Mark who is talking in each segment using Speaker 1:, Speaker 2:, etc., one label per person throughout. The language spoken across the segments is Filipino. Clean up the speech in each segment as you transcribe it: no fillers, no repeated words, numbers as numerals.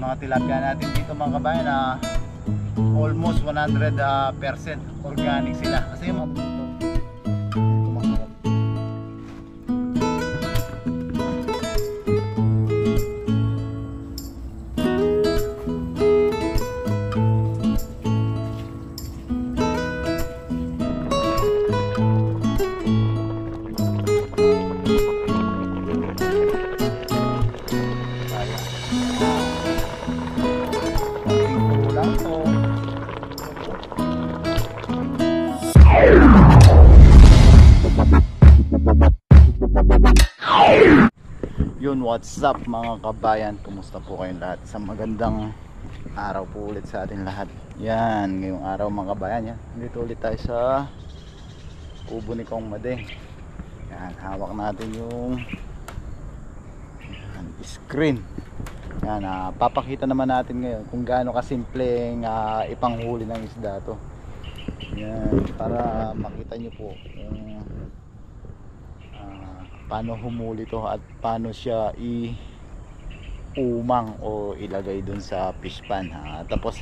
Speaker 1: mga tilapia natin dito mga kabayan almost 100% organic sila kasi yung mga yun. What's up mga kabayan, kumusta po kayong lahat? Isang magandang araw po ulit sa atin lahat. Yan, ngayong araw mga kabayan, yan, dito ulit tayo sa kubo ni Kong Madeng. Yan, hawak natin yung screen. Yan, papakita naman natin ngayon kung gaano kasimpleng ipanghuli ng isda to. Yan, para makita nyo po kung paano humuli to at paano siya umang o ilagay dun sa fish pan. Tapos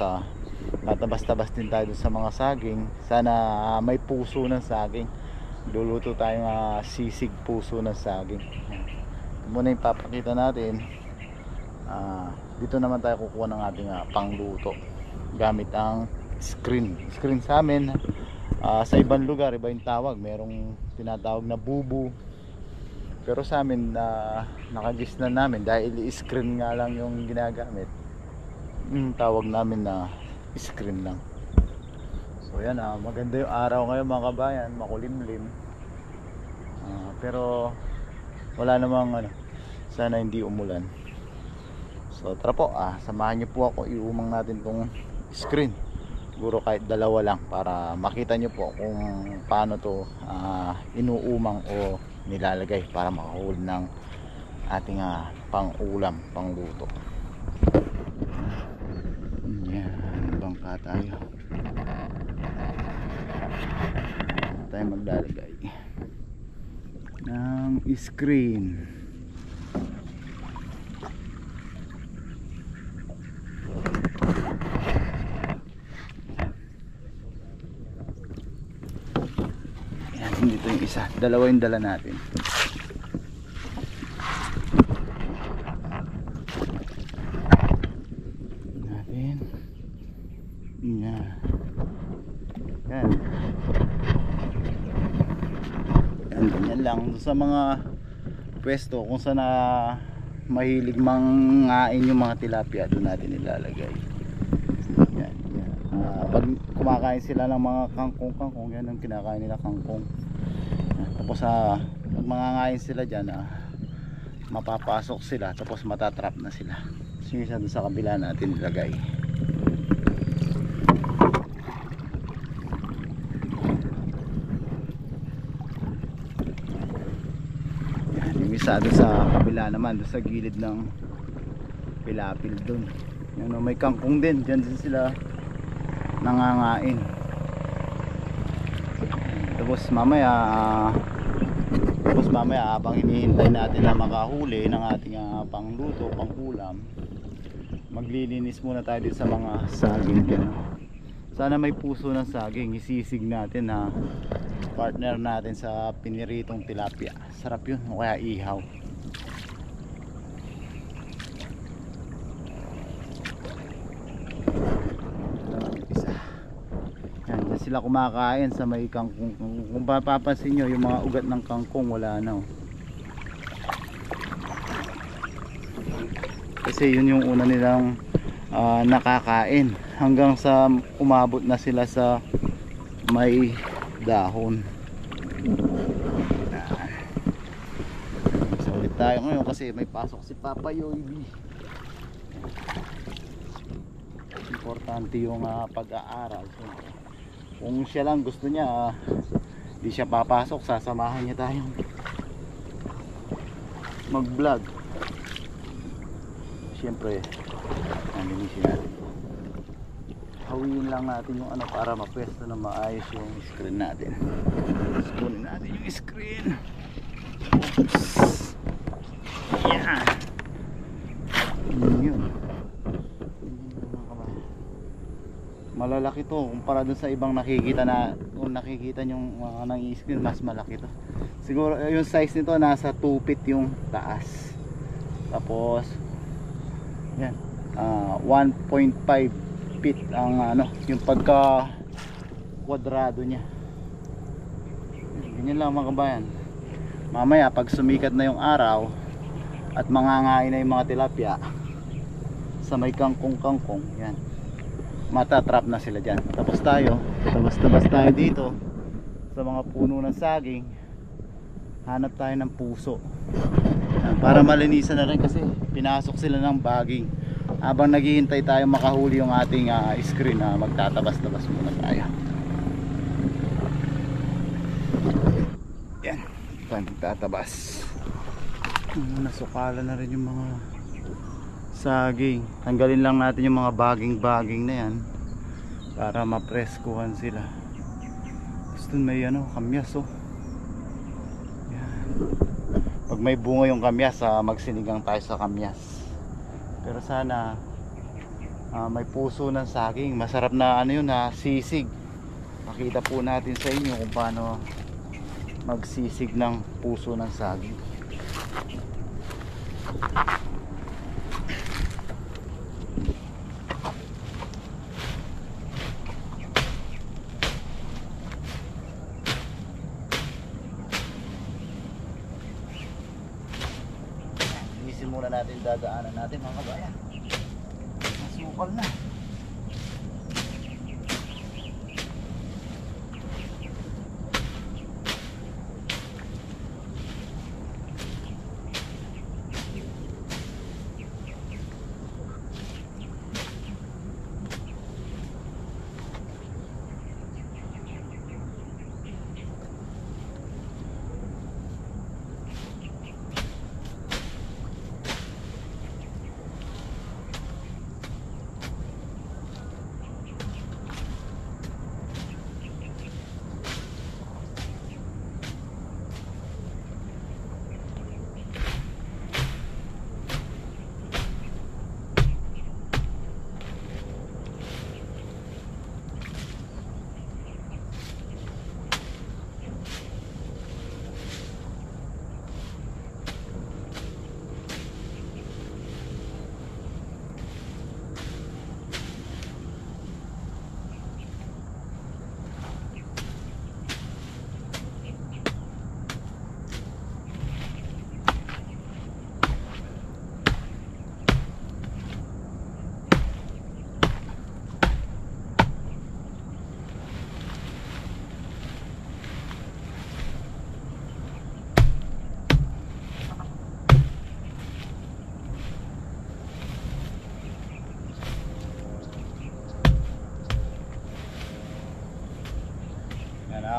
Speaker 1: tatabas-tabas din tayo dun sa mga saging. Sana may puso ng saging. Luluto tayong sisig puso ng saging. Muna yung papakita natin. Dito naman tayo kukuha ng ating pangluto gamit ang screen sa amin. Sa ibang lugar iba yung tawag, merong tinatawag na bubu, pero sa amin nakagis na namin dahil screen nga lang yung ginagamit. Tawag namin na screen lang. So yan, maganda yung araw ngayon mga kabayan, makulimlim, pero wala namang sana hindi umulan. So tara po, samahan niyo po ako, iumang natin tong screen. Siguro kahit dalawa lang para makita nyo po kung paano to inuumang o nilalagay para makahuli ng ating pang-ulam, pang-luto. Yan, bangka tayo. Tayo maglalagay ng screen. Dito yung isa, dalawa yung dala natin. Yan. Yan, ganyan lang sa mga pwesto kung saan mahilig manghain yung mga tilapia, doon natin ilalagay. Yan. Pag kumakain sila ng mga kangkong, yan ang kinakain nila, kangkong. Tapos pag mangangain sila dyan, mapapasok sila, tapos matatrap na sila. Sige, doon sa kabila natin ilagay. Yan, yung isa doon sa kabila naman, doon sa gilid ng pilapil doon. Yan, may kangkong din, dyan sila nangangain. Tapos mamaya habang hinihintay natin na makahuli ng ating pangluto, pangulam, maglilinis muna tayo dito sa mga saging dyan. Sana may puso ng saging, isisig natin partner natin sa piniritong tilapia. Sarap yun, o kaya ihaw. Sila kumakain sa may kangkong. Kung papapansin nyo, yung mga ugat ng kangkong wala na. Kasi yun yung una nilang nakakain hanggang sa umabot na sila sa may dahon. So ulit tayo ngayon kasi may pasok si Papa Yoy. Importante yung pag-aaral. So, kung siya lang gusto niya, di siya papasok, sasamahan niya tayong mag vlog. Siyempre nalinisin natin, hawiin lang natin yung para mapwesto na maayos yung screen natin. Kunin natin yung screen. Oops. Yan. Yun. Malalaki to kumpara dun sa ibang nakikita na, kung nakikita yung nang screen, mas malaki to. Siguro yung size nito nasa 2 feet yung taas. Tapos yan, 1.5 feet ang yung pagka kwadrado niya. Ganyan lang mga kabayan. Mamaya pag sumikat na yung araw at mangangain na yung mga tilapia sa may kangkong, yan, matatrap na sila dyan. Tapos tayo, tabas tayo dito sa mga puno ng saging, hanap tayo ng puso. Yan, para malinisan na rin kasi pinasok sila ng baging. Habang naghihintay tayo makahuli yung ating screen, magtatabas-tabas muna tayo. Yan, tayo magtatabas. Nasukalan na rin yung mga saging. Tanggalin lang natin yung mga baging na yan para mapreskuhan sila. Gusto may kamyas yan. Pag may bunga yung kamyas, magsinigang tayo sa kamyas. Pero sana may puso ng saging. Masarap na sisig. Pakita po natin sa inyo kung paano magsisig ng puso ng saging. Muna natin dadaanan natin mga kabayan. Masukal na.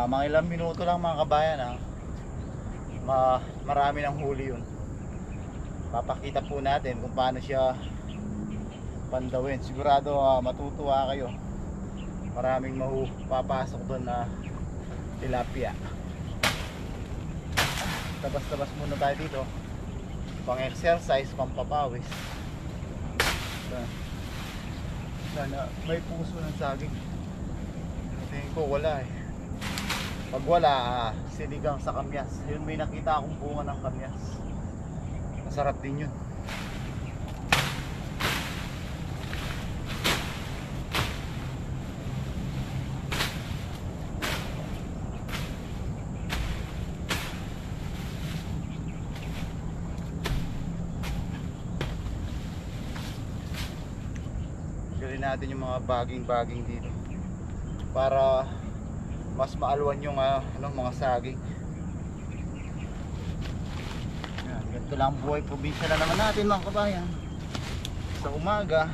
Speaker 1: Mga ilang minuto lang mga kabayan, marami ng huli yun. Papakita po natin kung paano siya pandawin. Sigurado matutuwa kayo. Maraming papasok doon na tilapia. Tabas-tabas muna tayo dito, pang exercise, pang papawis. Sana may puso ng saging. Tingin ko wala eh. Pag wala, sinigang sa kamyas. Yun, may nakita akong bunga ng kamyas. Masarap din yun. Gawin natin yung mga baging dito para mas maalwan yung mga saging. Yan, ganito lang buhay probinsya na naman natin mga kabayan. Sa umaga,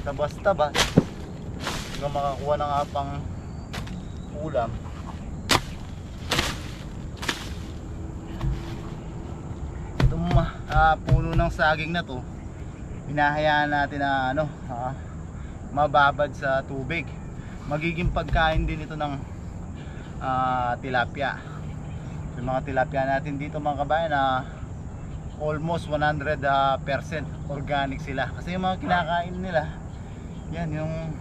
Speaker 1: tabas-tabas hanggang makakuha ng pang ulam. Itong puno ng saging na to, hinahayaan natin na mababad sa tubig. Magiging pagkain din ito ng tilapia. Yung mga tilapia natin dito mga kabayan, almost 100% organic sila. Kasi yung mga kinakain nila, yan yung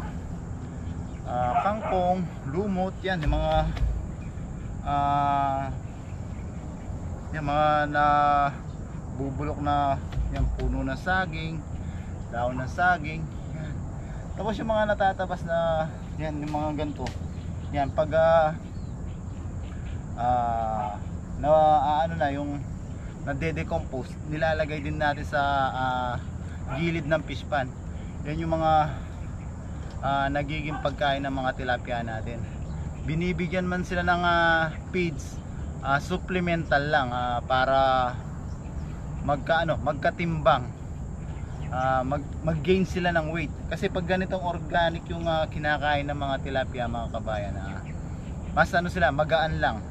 Speaker 1: kangkong, lumot, yan yung mga yung mga na bubulok na yung puno ng saging, daon ng saging yan. Tapos yung mga natatabas na yan, yung mga ganito yan, pag ano na yung nade-decompose, nilalagay din natin sa gilid ng fish pan. Yan yung mga nagiging pagkain ng mga tilapia natin. Binibigyan man sila ng feeds, supplemental lang, para magkatimbang, mag-gain sila ng weight. Kasi pag ganitong organic yung kinakain ng mga tilapia, mga kabayan, mas sila, magaan lang.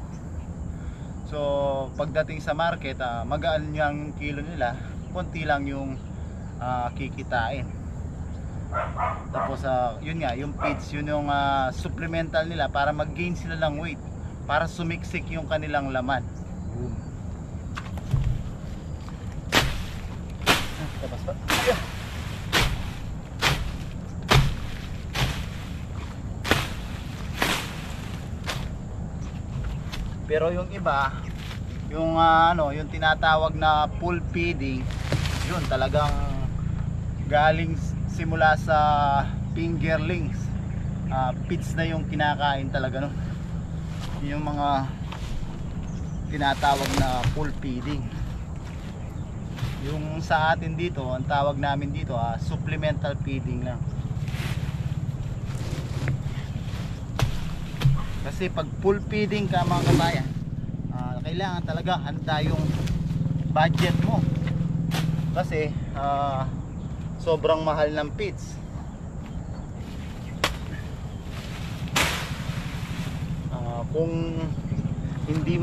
Speaker 1: So pagdating sa market, magaan yung kilo nila, konti lang yung kikitain. Tapos yun nga, yung feeds, yun yung supplemental nila para mag-gain sila ng weight, para sumiksik yung kanilang laman. Boom. Tapos pa. Yeah. Pero yung iba, yung yung tinatawag na full feeding, yun talagang galing simula sa fingerlings, feeds na yung kinakain talaga, no? Yung mga tinatawag na full feeding. Yung sa atin dito, ang tawag namin dito, supplemental feeding lang. Kasi pag full feeding ka, mga kabayan, kailangan talaga handa yung budget mo. Kasi sobrang mahal ng feeds. Kung hindi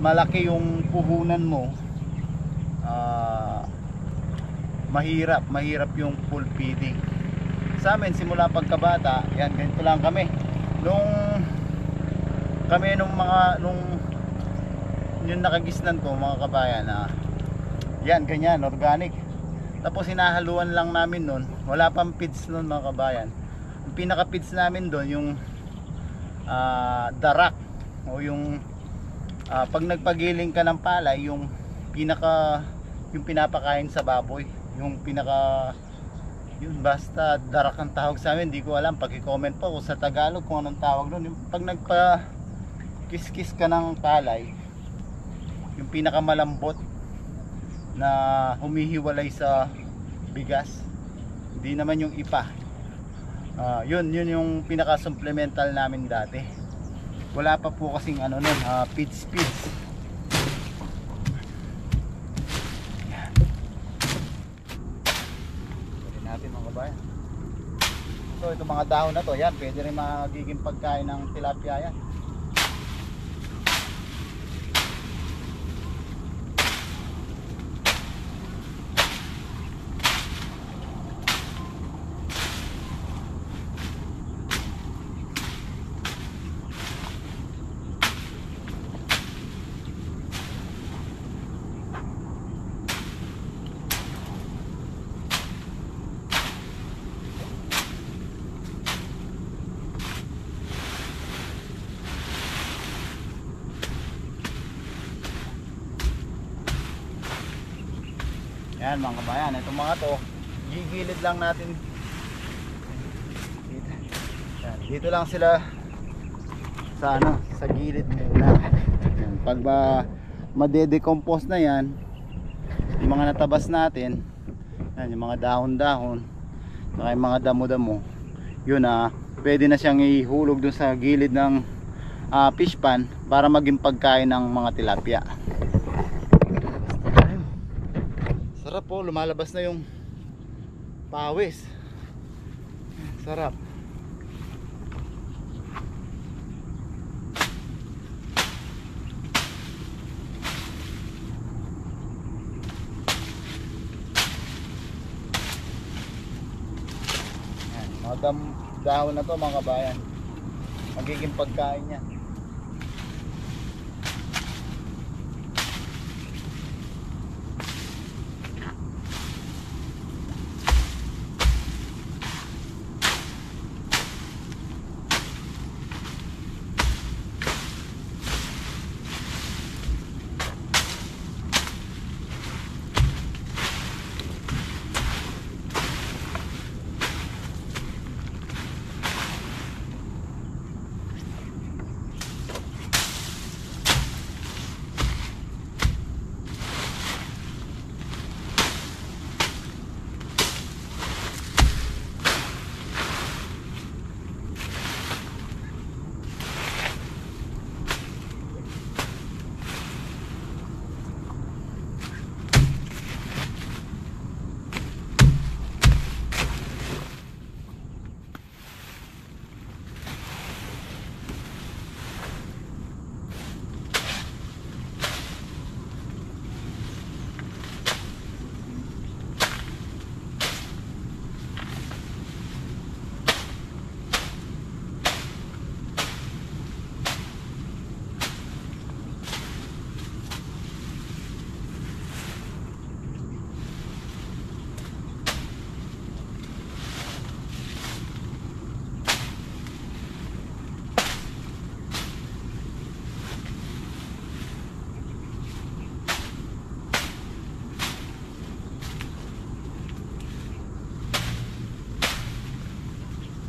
Speaker 1: malaki yung puhunan mo, mahirap yung full feeding. Sa amin simula pagkabata, yan, ganito lang kami. Nung yung nakagisnan ko, mga kabayan, yan, ganyan, organic. Tapos hinahaluan lang namin nun, wala pang feeds nun, mga kabayan. Yung pinaka feeds namin doon, yung darak, o yung pag nagpagiling ka ng palay, yung pinapakain sa baboy, yung yun, basta darak ang tawag sa amin, hindi ko alam, paki-comment po kung sa Tagalog kung anong tawag doon. Yung pag nagpa-kiss-kiss ka ng palay, yung pinakamalambot na humihiwalay sa bigas, hindi naman yung ipa. Yun yung pinaka-supplemental namin dati. Wala pa po kasing feeds. Pwede natin, mga kabayan. So itong mga dahon na to, yan, pwede rin magiging pagkain ng tilapia yan. Yan, mga kabayan, itong mga to, gigilid lang natin dito. Yan, dito lang sila sa gilid muna. Yan, pag madedecompose na yan, yung mga natabas natin, yan, yung mga dahon-dahon, yung mga damo-damo, yun pwede na siyang ihulog dun sa gilid ng fish pan para maging pagkain ng mga tilapia. Sarap po, lumalabas na yung pawis. Sarap. Yan, mga dahon na to, mga kabayan, magiging pagkain niya.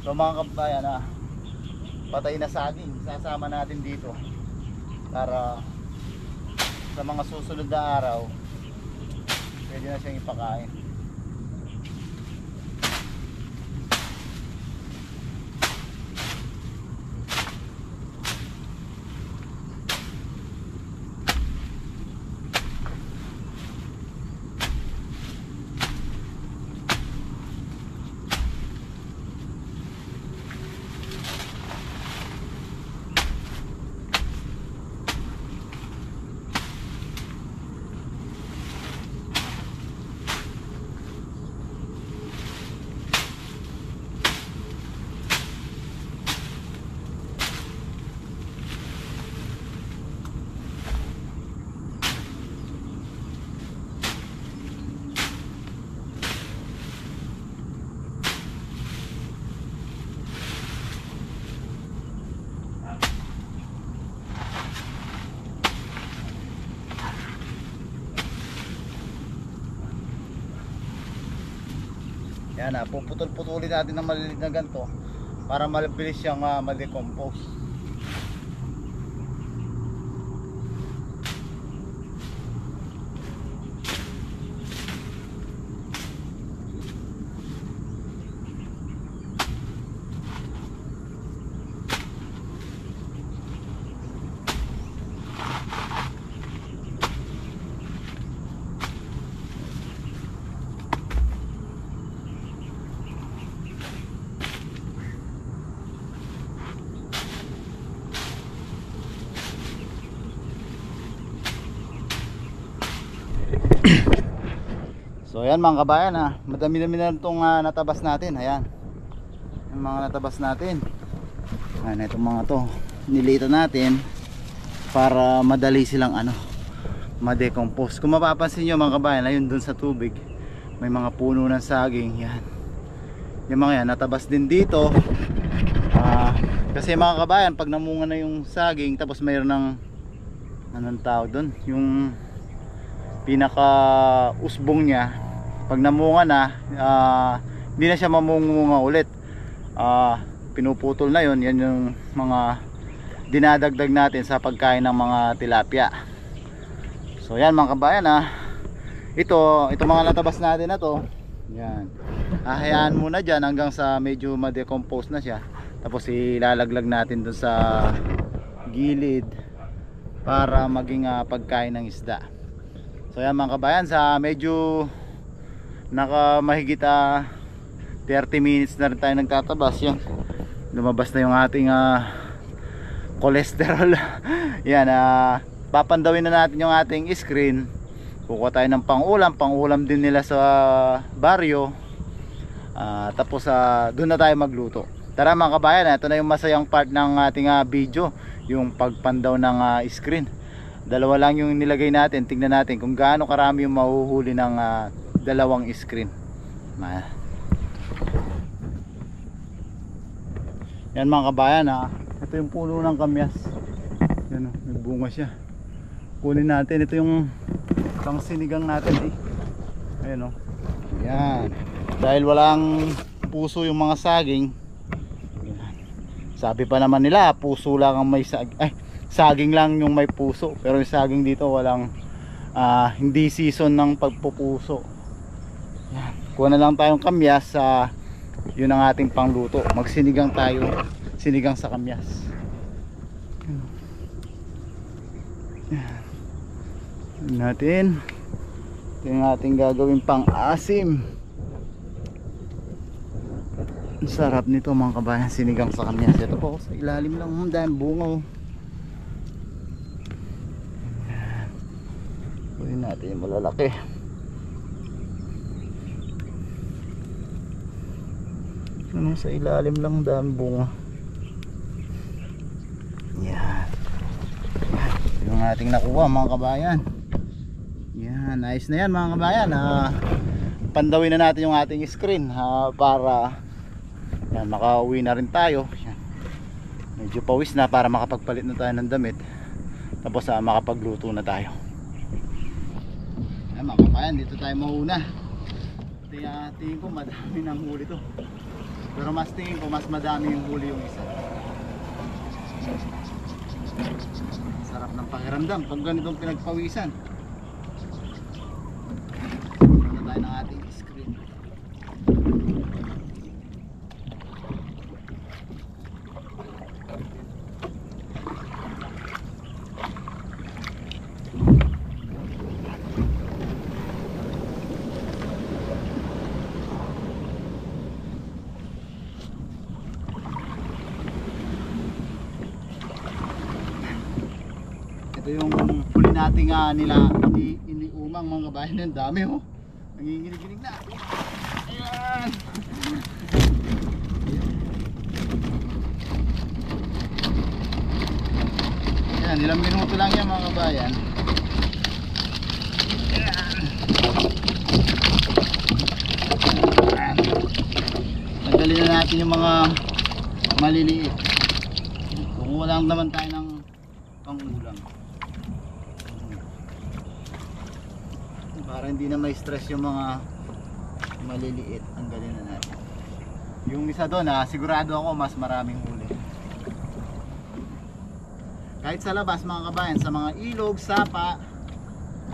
Speaker 1: So mga kabayan, patay na saging, sasama natin dito para sa mga susunod na araw pwede na siyang ipakain. Yan, puputol-putulin natin ng maliliit na ganito para mabilis siyang ma-decompose. So ayan mga kabayan, madami-dami na itong natabas natin. Ayan, yung mga natabas natin. Ayan, itong mga to nilitan natin para madali silang ma-decompose. Kung mapapansin nyo mga kabayan, ayun dun sa tubig may mga puno ng saging. Yan, yung mga yan natabas din dito. Kasi mga kabayan, pag namunga na yung saging tapos mayroon ng anong tawag dun, yung pinaka usbong niya, pag namunga na hindi na siya mamunga ulit. Pinuputol na yun. Yan yung mga dinadagdag natin sa pagkain ng mga tilapia. So yan mga kabayan, ito mga natabas natin na to, yan, hahayaan muna dyan hanggang sa medyo ma-decompose na siya. Tapos ilalaglag natin dun sa gilid para maging pagkain ng isda. So yan mga kabayan, sa medyo nakamahigit 30 minutes na rin tayo nagtatabas. Yan, lumabas na yung ating cholesterol. Yan, papandawin na natin yung ating screen. Kukuha tayo ng pangulam din nila sa baryo. Tapos doon na tayo magluto. Tara mga kabayan, ito na yung masayang part ng ating video, yung pagpandaw ng screen. Dalawa lang yung nilagay natin. Tingnan natin kung gaano karami yung mahuhuli ng dalawang screen. Yan mga kabayan, ito yung puno ng kamyas. Yan, may bunga siya. Kunin natin, ito yung pang sinigang natin Ayan yan. Dahil walang puso yung mga saging, yan. Sabi pa naman nila puso lang ang may saging lang yung may puso. Pero yung saging dito walang hindi season ng pagpupuso. Yan. Kuha na lang tayong kamyas, yun ang ating pangluto. Magsinigang tayo, sinigang sa kamyas. Yan natin. Ito yung ating gagawin pang asim. Ang sarap nito mga kabayan, sinigang sa kamyas. Ito po sa ilalim lang, dahil bunga. Kunin natin yung malalaki. Sa ilalim lang, dami bunga. Yan, yung ating nakuha mga kabayan. Yan, nice na yan mga kabayan. Pandawin na natin yung ating screen para yan, makauwi na rin tayo. Yan. Medyo pawis na para makapagpalit na tayo ng damit. Tapos makapagluto na tayo. Yan mga kabayan, dito tayo mauna. Tingin ko madami ng huli to. Pero mas tingin ko mas madami yung huli yung isa. Sarap ng pakiramdam pag ganitong pinagpawisan. Tingnan tayo ng ating screen. Ito yung huli nating nila iniumang mga kabayan. Ang dami oh. Nanginginig-ginig na. Ayan. Ayan, ilang minuto lang yan mga kabayan. Ayan. Ayan. Tanggalin na natin yung mga maliliit. Kung wala naman tayo ng pangulam. Para hindi na may stress yung mga maliliit, tanggalin na natin. Yung isa doon sigurado ako mas maraming huli. Kahit sa labas mga kabayan, sa mga ilog, sapa,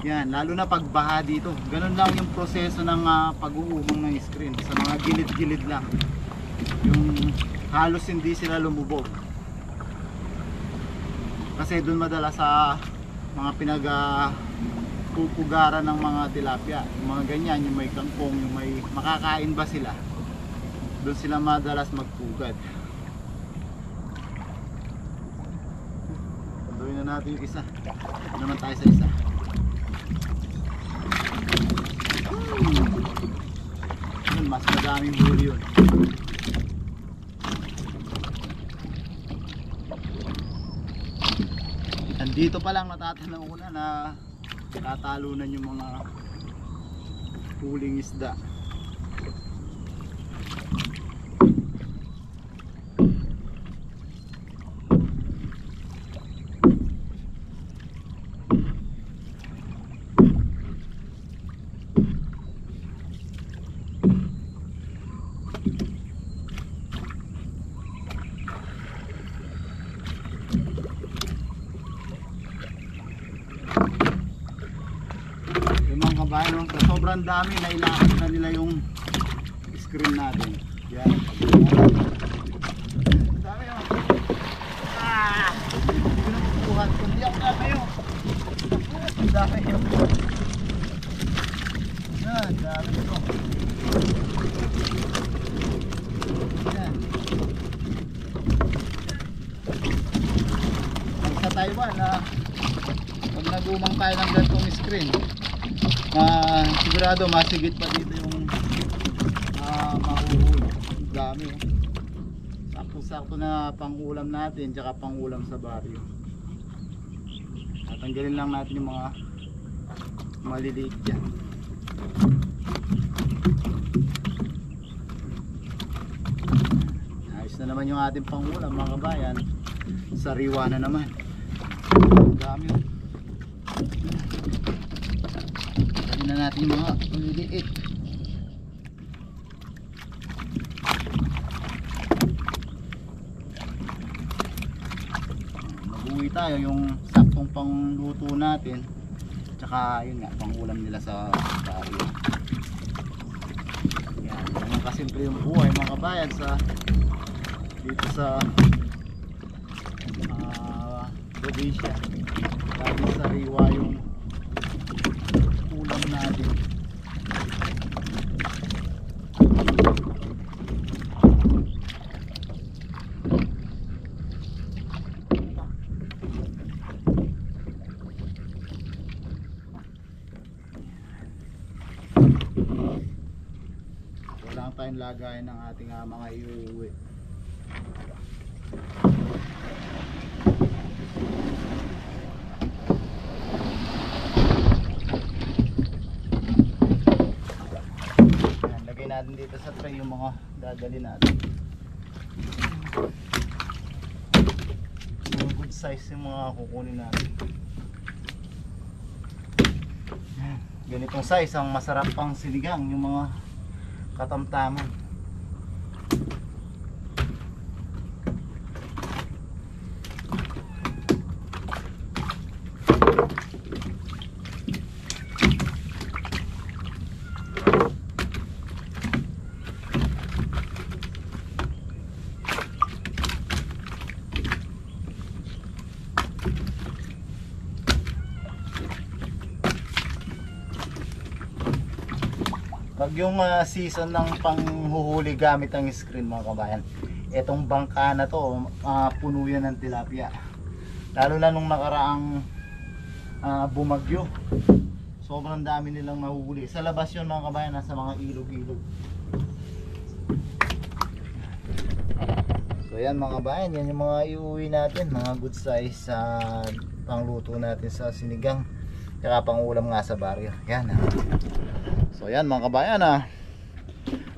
Speaker 1: yan, lalo na pagbaha dito. Ganun lang yung proseso ng pag-uumong ng screen. Sa mga gilid-gilid lang. Yung halos hindi sila lumubog. Kasi doon madala sa mga pupugaran ng mga tilapia, yung mga ganyan, yung may kangkong, yung may makakain ba sila, doon sila madalas magpugad. Tuloy na natin yung isa. Ito naman tayo sa isa. Yun, mas madaming huli yun. Andito pa lang natatanaw ko na tatalunan yung mga huling isda. Kabayan, sobrang dami na ilakad na nila yung screen natin. Yan. Dami yun. Hindi ko nakukuhan. Kundi ako na kayo. Dami yun. Yan, dami ito. Yan. Sa Taiwan pag nagumang tayo ng gantong screen, sigurado masigit pa dito yung mahuhuli. Dami oh. Sakto-sakto na pangulam natin, tsaka pangulam sa baryo. Tatanggalin lang natin yung mga maliliit dyan. Ayos na naman yung ating pangulam mga kabayan. Sariwa na naman. Dami oh. Na natin yung mga maliliit. Mag-uwi tayo yung saktong pangluto natin, tsaka yun nga pangulam nila sa baryo. Yan, yung kasimple yung buhay mga kabayan dito sa probinsya. Dahil sariwa yung ulam natin. Wala tayong lagayan ng ating mga iuwi. Natin dito sa tray yung mga dadali natin. Mga good size yung mga kukunin natin. Ganitong size ang masarap pang sinigang, yung mga katamtaman. Pag yung season ng panghuhuli gamit ng screen mga kabayan, etong bangka na to, puno yan ng tilapia. Lalo na nung nakaraang bumagyo. Sobrang dami nilang nahuhuli. Sa labas yun mga kabayan, nasa mga ilog-ilog. So yan mga kabayan, yan yung mga iuwi natin, mga good size sa pangluto natin sa sinigang, kaya pangulam nga sa baryo. Yan. So yan mga kabayan,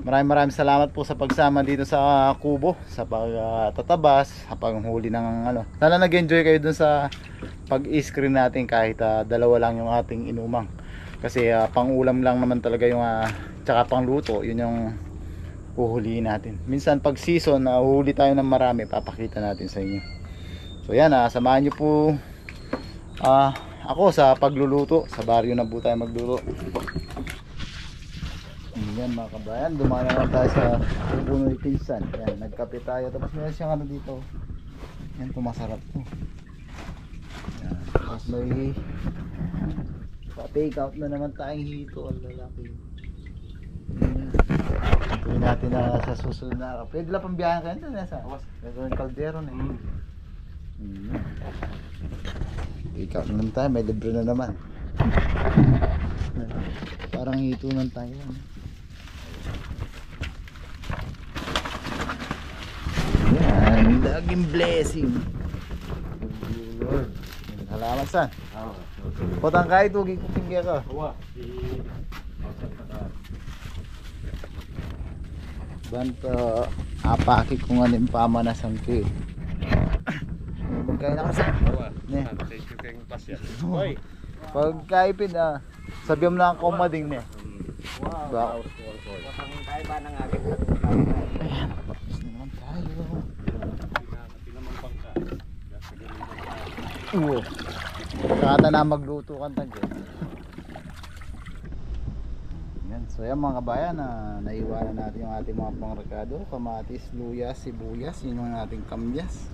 Speaker 1: maraming salamat po sa pagsama dito sa kubo, sa pagtatabas, sa panghuli ng ano. Sana nag-enjoy kayo dun sa pag-screen natin kahit dalawa lang yung ating inumang. Kasi pangulam lang naman talaga yung tsaka pangluto, yun yung uhulihin natin. Minsan pag season, uhuli tayo ng marami, papakita natin sa inyo. So yan, samahan nyo po ako sa pagluluto. Sa baryo na po tayo magluto. Yan mga kabayan, dumaan naman tayo sa puno ni Pinsan. Yan, nagkape tayo. Tapos meron siyang ano dito. Yan, masarap to. Yan, tapos may pa-take out na naman tayong hito. Ang lalaki. Tuloy natin na sa susunod na araw. Pwede lang pambiyahan kayo ito. Nasa kaldero na take out naman tayo. May libre na naman. Parang hito ng tayo. Yan, laging blessing. Lord. Salamat sa. Potang kahit huwag ko pinggya ka. Banto apaki kung ano yung pamanasan ko eh. Magkaya na kasi.
Speaker 2: Thank you kayong pasya.
Speaker 1: Pagkaipin sabihan mo na ang kumading niya.
Speaker 3: Wow. Kaya ba ng aking
Speaker 1: ayan, tapos na naman tayo. Kata na magluto kang tagyo. Yan, so yan mga kabayan, naiwanan natin yung ating mga pangrekado, kamatis, luya, sibuyas, yun yung ating kamyas.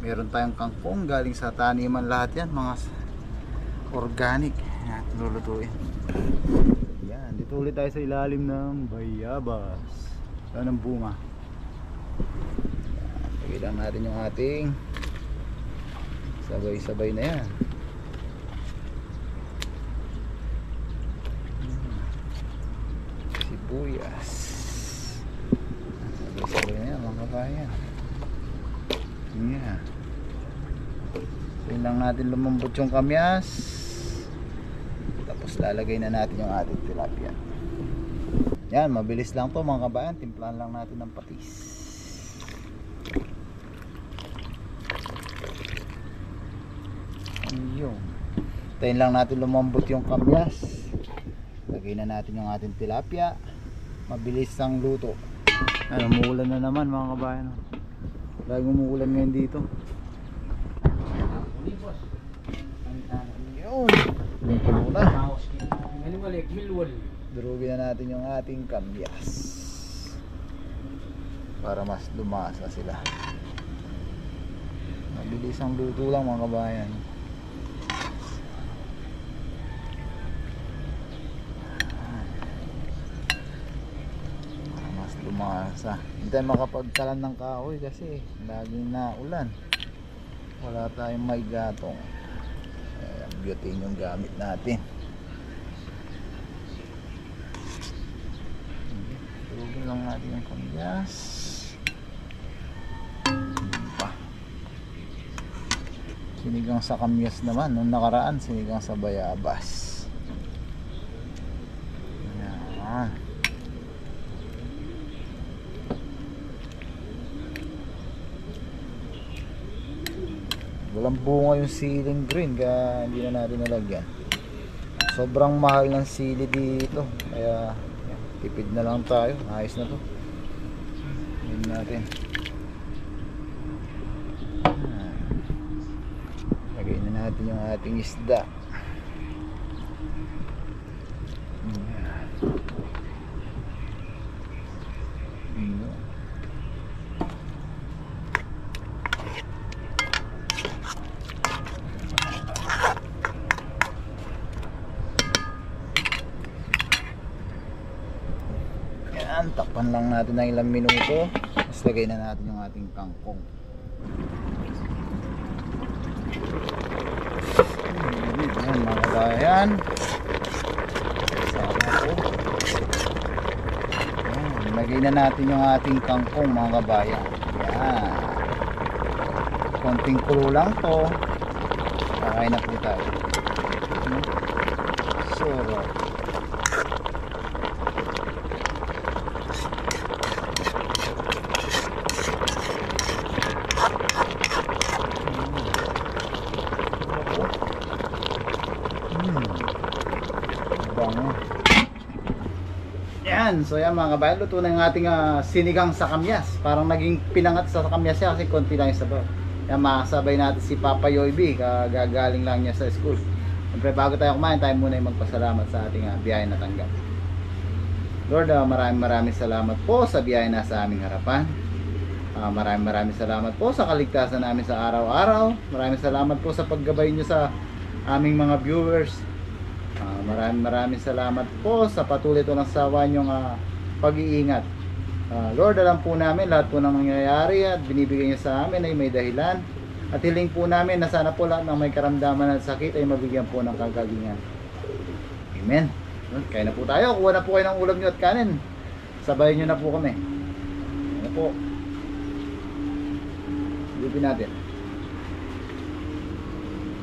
Speaker 1: Meron tayong kangkong galing sa taniman, lahat yan mga organic. Yan, lulutuin. Yan, dito ulit tayo sa ilalim ng bayabas. Saan ang bunga? Lagay lang natin yung ating sabay-sabay na yan. Sibuyas. Sabay-sabay na yan mga kabayan. Yan. Yun lang natin lumambot yung kamyas. Tapos lalagay na natin yung ating tilapia. Yan, mabilis lang to mga kabayan. Timplahan lang natin ng patis. Yun. Tayin lang natin lumambot yung kamyas. Lagay na natin yung ating tilapia. Mabilis ang luto. Umuulan na naman mga kabayan. Lagi umuulan ngayon dito. Yun. Yung puno na. Durugin na natin yung ating kamyas para mas lumasa sila. Mabilis ang luto lang mga kabayan. Mas lumasa. Hindi tayo makapagtalan ng kahoy kasi laging naulan. Wala tayong may gatong. Ang butane yung gamit natin. Turugin lang natin yung kamyas. Sinigang sa kamyas naman. Nung nakaraan, sinigang sa bayabas. Yan. Walang bunga yung siling green kaya hindi na natin nalagyan. Sobrang mahal ng sili dito kaya yan, tipid na lang tayo. Ayos na to. Yan natin. Lagay na natin yung ating isda. natin ng ilang minuto. Tapos lagay na natin yung ating kangkong. Ayan mga kabayan. Sama po. Ayan, lagay na natin yung ating kangkong mga kabayan. Ayan. Konting kulo lang to. Kakain na po tayo. Sarap. Bango. Yan, so yan mga kabayan, luto na yung ating sinigang sa kamyas. Parang naging pinangat sa kamyas siya kasi konti lang yung sabaw. Yan, makasabay natin si Papa Yoybi, kagagaling lang niya sa school. Siyempre bago tayo kumain, tayo muna yung magpasalamat sa ating biyahe na tanggap. Lord, maraming salamat po sa biyahe na sa aming harapan. Maraming salamat po sa kaligtasan namin sa araw-araw. Maraming salamat po sa paggabay nyo sa aming mga viewers. Maraming salamat po sa patuloy ito ng sawa nyong pag-iingat. Lord, alam po namin lahat po ng nangyayari at binibigay niyo sa amin ay may dahilan. At hiling po namin na sana po lahat ng may karamdaman at sakit ay mabigyan po ng kagalingan. Amen. Kaya na po tayo. Kuha na po kayo ng ulam nyo at kanin. Sabayin nyo na po kami. Ano po? Lupin natin.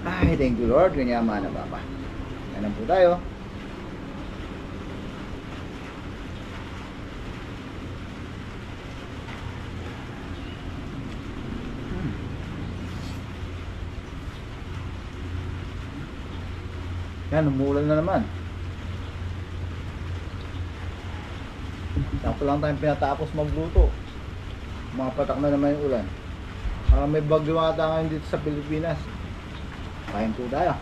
Speaker 1: Ay, thank you Lord. Ganyan na Papa. Kaya na po tayo. Yan, umuulan na naman. Sakto lang tayong pinatapos magluto. Mapatak na naman yung ulan. May bagyo ata ngayon dito sa Pilipinas. Kain po tayo.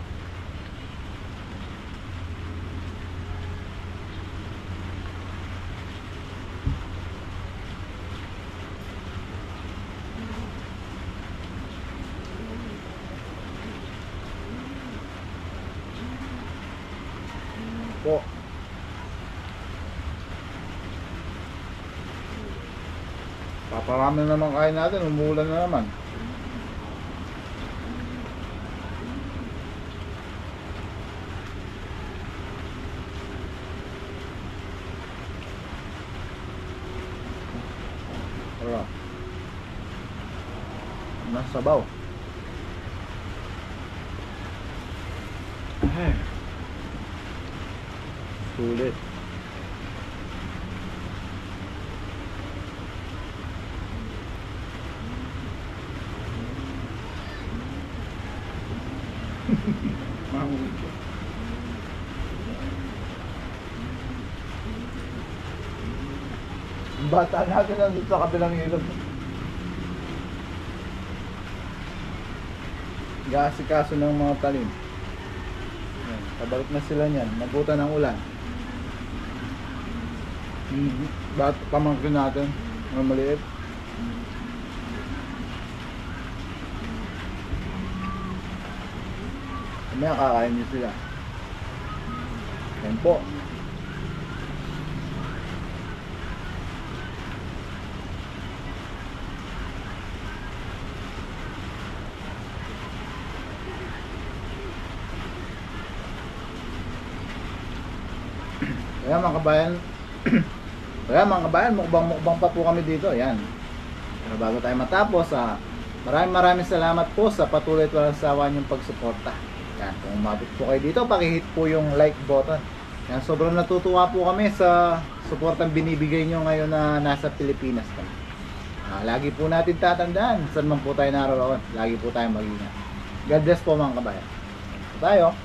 Speaker 1: Po. Paparami na naman kain natin, umuulan na naman. Wala. Nasabaw. Ay. Sulit. Bata natin nandito sa kabilang ilog. Gaasikaso ng mga talim. Ayan, pabalik na sila niyan. Nabutan ng ulan. Ba't pamangkin natin? Mga maliit. Mamaya kakain niyo sila. Ayan po. Kaya mga kabayan, mukbang pa po kami dito. Ayan. Pero bago tayo matapos, maraming salamat po sa patuloy at walang sawa niyong pagsuporta. Yan, kung umabot po kayo dito, pakihit po yung like button. Yan, sobrang natutuwa po kami sa suportang binibigay nyo ngayon na nasa Pilipinas kami. Lagi po natin tatandaan, saan man po tayo naroon, lagi po tayo mag-ingat. God bless po mga kabayan. Tayo.